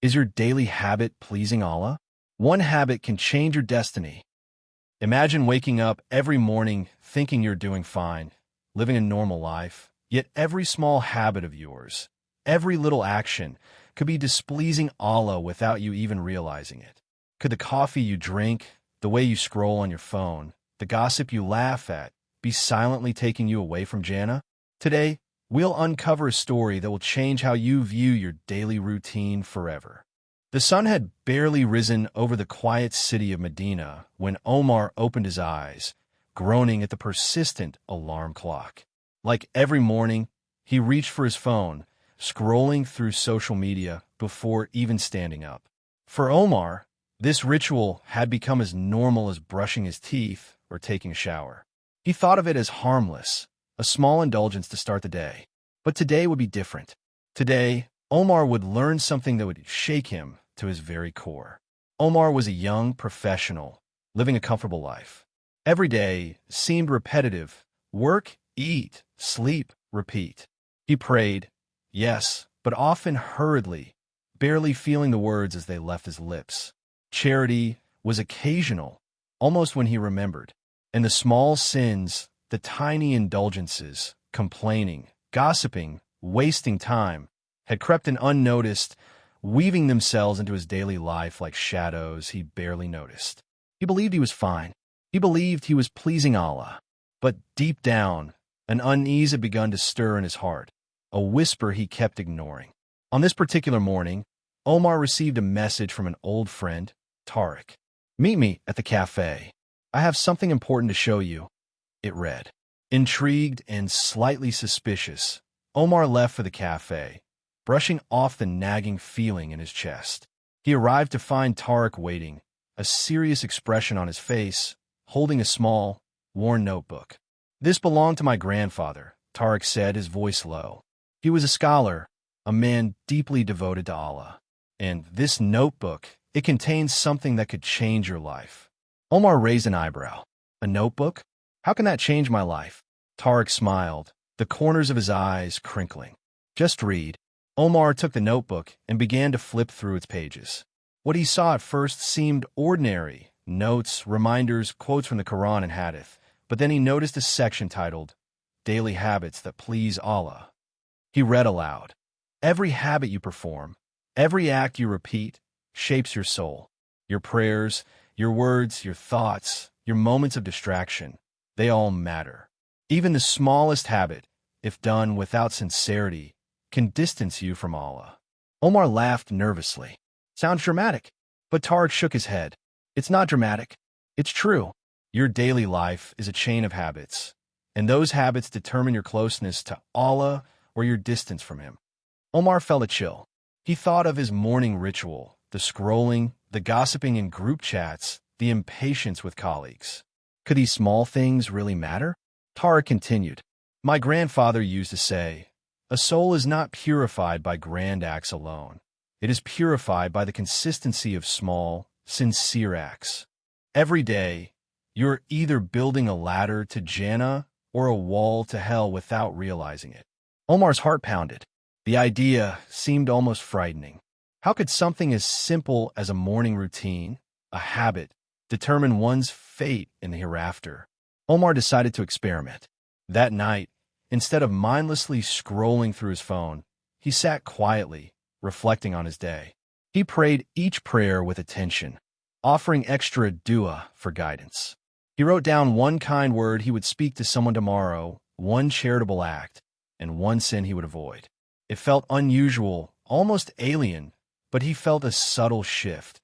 Is your daily habit pleasing Allah? One habit can change your destiny. Imagine waking up every morning thinking you're doing fine, living a normal life, yet every small habit of yours, every little action, could be displeasing Allah without you even realizing it. Could the coffee you drink, the way you scroll on your phone, the gossip you laugh at, be silently taking you away from Jannah? Today, we'll uncover a story that will change how you view your daily routine forever. The sun had barely risen over the quiet city of Medina when Omar opened his eyes, groaning at the persistent alarm clock. Like every morning, he reached for his phone, scrolling through social media before even standing up. For Omar, this ritual had become as normal as brushing his teeth or taking a shower. He thought of it as harmless, a small indulgence to start the day. But today would be different. Today, Omar would learn something that would shake him to his very core. Omar was a young professional, living a comfortable life. Every day seemed repetitive. Work, eat, sleep, repeat. He prayed, yes, but often hurriedly, barely feeling the words as they left his lips. Charity was occasional, almost when he remembered. And the small sins, the tiny indulgences, complaining, gossiping, wasting time, had crept in unnoticed, weaving themselves into his daily life like shadows he barely noticed. He believed he was fine. He believed he was pleasing Allah. But deep down, an unease had begun to stir in his heart, a whisper he kept ignoring. On this particular morning, Omar received a message from an old friend, Tariq. "Meet me at the cafe. I have something important to show you," it read. Intrigued and slightly suspicious, Omar left for the cafe, brushing off the nagging feeling in his chest. He arrived to find Tariq waiting, a serious expression on his face, holding a small, worn notebook. "This belonged to my grandfather," Tariq said, his voice low. "He was a scholar, a man deeply devoted to Allah. And this notebook, it contains something that could change your life." Omar raised an eyebrow. "A notebook? How can that change my life?" Tariq smiled, the corners of his eyes crinkling. "Just read." Omar took the notebook and began to flip through its pages. What he saw at first seemed ordinary, notes, reminders, quotes from the Quran and Hadith, but then he noticed a section titled, "Daily Habits That Please Allah." He read aloud, "Every habit you perform, every act you repeat, shapes your soul. Your prayers, your words, your thoughts, your moments of distraction, they all matter. Even the smallest habit, if done without sincerity, can distance you from Allah." Omar laughed nervously. "Sounds dramatic." But Tariq shook his head. "It's not dramatic. It's true. Your daily life is a chain of habits, and those habits determine your closeness to Allah or your distance from Him." Omar felt a chill. He thought of his morning ritual, the scrolling, the gossiping in group chats, the impatience with colleagues. Could these small things really matter? Tariq continued, "My grandfather used to say, a soul is not purified by grand acts alone. It is purified by the consistency of small, sincere acts. Every day, you're either building a ladder to Jannah or a wall to hell without realizing it." Omar's heart pounded. The idea seemed almost frightening. How could something as simple as a morning routine, a habit, determine one's fate in the hereafter? Omar decided to experiment. That night, instead of mindlessly scrolling through his phone, he sat quietly, reflecting on his day. He prayed each prayer with attention, offering extra dua for guidance. He wrote down one kind word he would speak to someone tomorrow, one charitable act, and one sin he would avoid. It felt unusual, almost alien, but he felt a subtle shift,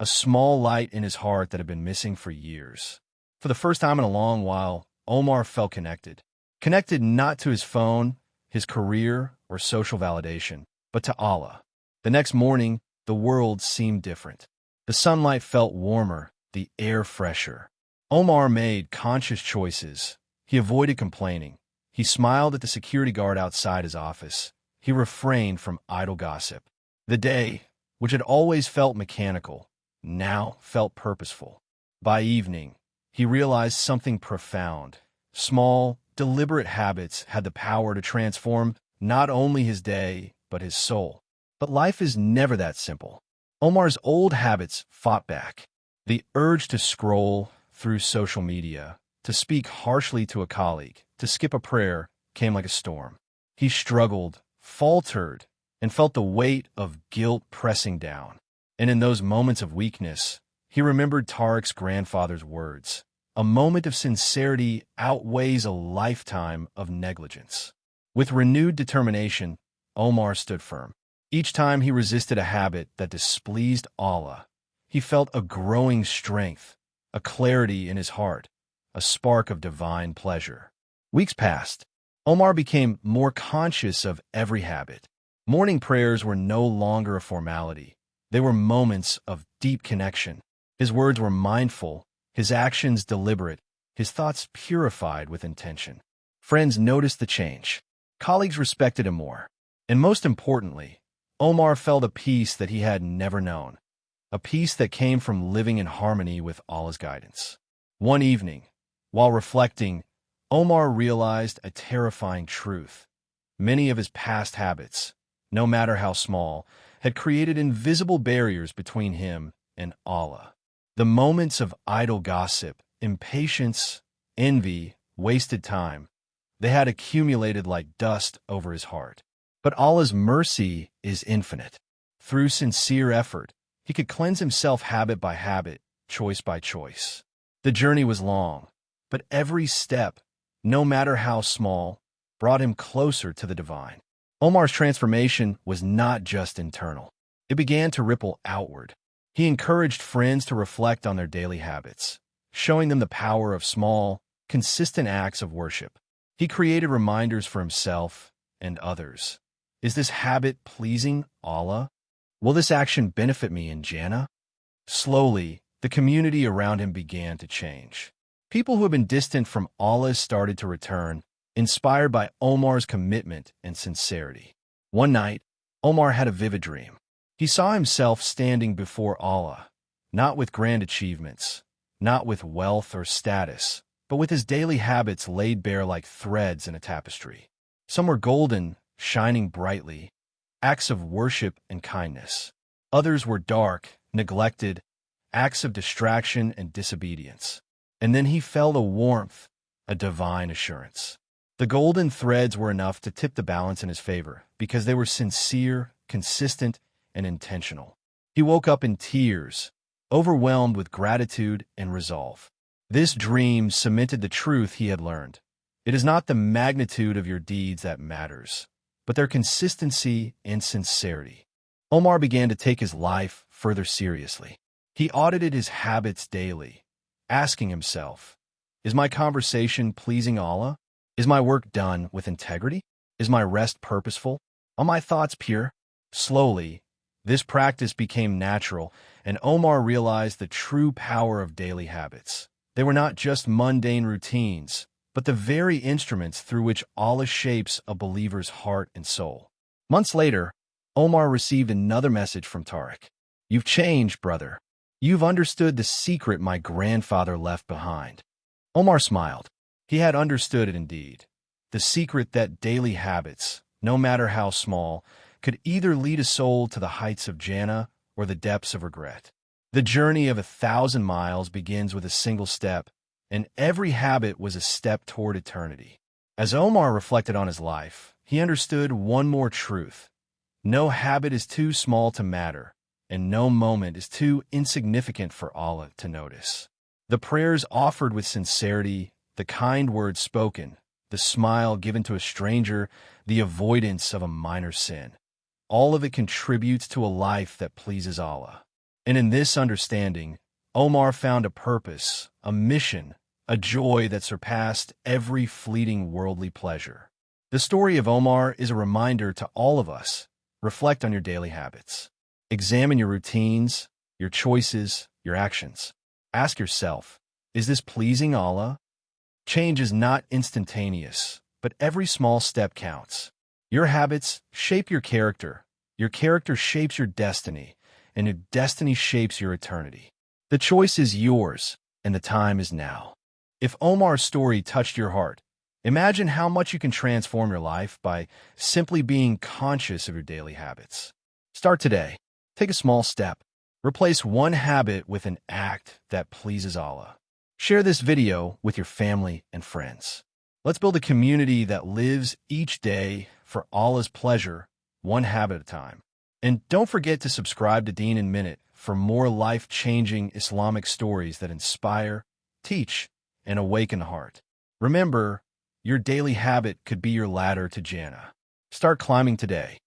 a small light in his heart that had been missing for years. For the first time in a long while, Omar felt connected. Connected not to his phone, his career, or social validation, but to Allah. The next morning, the world seemed different. The sunlight felt warmer, the air fresher. Omar made conscious choices. He avoided complaining. He smiled at the security guard outside his office. He refrained from idle gossip. The day, which had always felt mechanical, now felt purposeful. By evening, he realized something profound. Small, deliberate habits had the power to transform not only his day, but his soul. But life is never that simple. Omar's old habits fought back. The urge to scroll through social media, to speak harshly to a colleague, to skip a prayer came like a storm. He struggled, faltered, and felt the weight of guilt pressing down. And in those moments of weakness, he remembered Tariq's grandfather's words. A moment of sincerity outweighs a lifetime of negligence. With renewed determination, Omar stood firm. Each time he resisted a habit that displeased Allah, he felt a growing strength, a clarity in his heart, a spark of divine pleasure. Weeks passed. Omar became more conscious of every habit. Morning prayers were no longer a formality. They were moments of deep connection. His words were mindful, his actions deliberate, his thoughts purified with intention. Friends noticed the change. Colleagues respected him more. And most importantly, Omar felt a peace that he had never known, a peace that came from living in harmony with Allah's guidance. One evening, while reflecting, Omar realized a terrifying truth. Many of his past habits, no matter how small, had created invisible barriers between him and Allah. The moments of idle gossip, impatience, envy, wasted time, they had accumulated like dust over his heart. But Allah's mercy is infinite. Through sincere effort, he could cleanse himself habit by habit, choice by choice. The journey was long, but every step, no matter how small, brought him closer to the divine. Omar's transformation was not just internal. It began to ripple outward. He encouraged friends to reflect on their daily habits, showing them the power of small, consistent acts of worship. He created reminders for himself and others. Is this habit pleasing Allah? Will this action benefit me in Jannah? Slowly, the community around him began to change. People who had been distant from Allah started to return, inspired by Omar's commitment and sincerity. One night, Omar had a vivid dream. He saw himself standing before Allah, not with grand achievements, not with wealth or status, but with his daily habits laid bare like threads in a tapestry. Some were golden, shining brightly, acts of worship and kindness. Others were dark, neglected, acts of distraction and disobedience. And then he felt a warmth, a divine assurance. The golden threads were enough to tip the balance in his favor because they were sincere, consistent, and intentional. He woke up in tears, overwhelmed with gratitude and resolve. This dream cemented the truth he had learned. It is not the magnitude of your deeds that matters, but their consistency and sincerity. Omar began to take his life further seriously. He audited his habits daily, asking himself, is my conversation pleasing Allah? Is my work done with integrity? Is my rest purposeful? Are my thoughts pure? Slowly, this practice became natural, and Omar realized the true power of daily habits. They were not just mundane routines, but the very instruments through which Allah shapes a believer's heart and soul. Months later, Omar received another message from Tariq. You've changed, brother. You've understood the secret my grandfather left behind. Omar smiled. He had understood it indeed. The secret that daily habits, no matter how small, could either lead a soul to the heights of Jannah or the depths of regret. The journey of 1,000 miles begins with a single step, and every habit was a step toward eternity. As Omar reflected on his life, he understood one more truth. No habit is too small to matter, and no moment is too insignificant for Allah to notice. The prayers offered with sincerity, the kind words spoken, the smile given to a stranger, the avoidance of a minor sin, all of it contributes to a life that pleases Allah. And in this understanding, Omar found a purpose, a mission, a joy that surpassed every fleeting worldly pleasure. The story of Omar is a reminder to all of us. Reflect on your daily habits. Examine your routines, your choices, your actions. Ask yourself, is this pleasing Allah? Change is not instantaneous, but every small step counts. Your habits shape your character shapes your destiny, and your destiny shapes your eternity. The choice is yours, and the time is now. If Omar's story touched your heart, imagine how much you can transform your life by simply being conscious of your daily habits. Start today. Take a small step. Replace one habit with an act that pleases Allah. Share this video with your family and friends. Let's build a community that lives each day for Allah's pleasure, one habit at a time. And don't forget to subscribe to Deen in Minute for more life-changing Islamic stories that inspire, teach, and awaken the heart. Remember, your daily habit could be your ladder to Jannah. Start climbing today.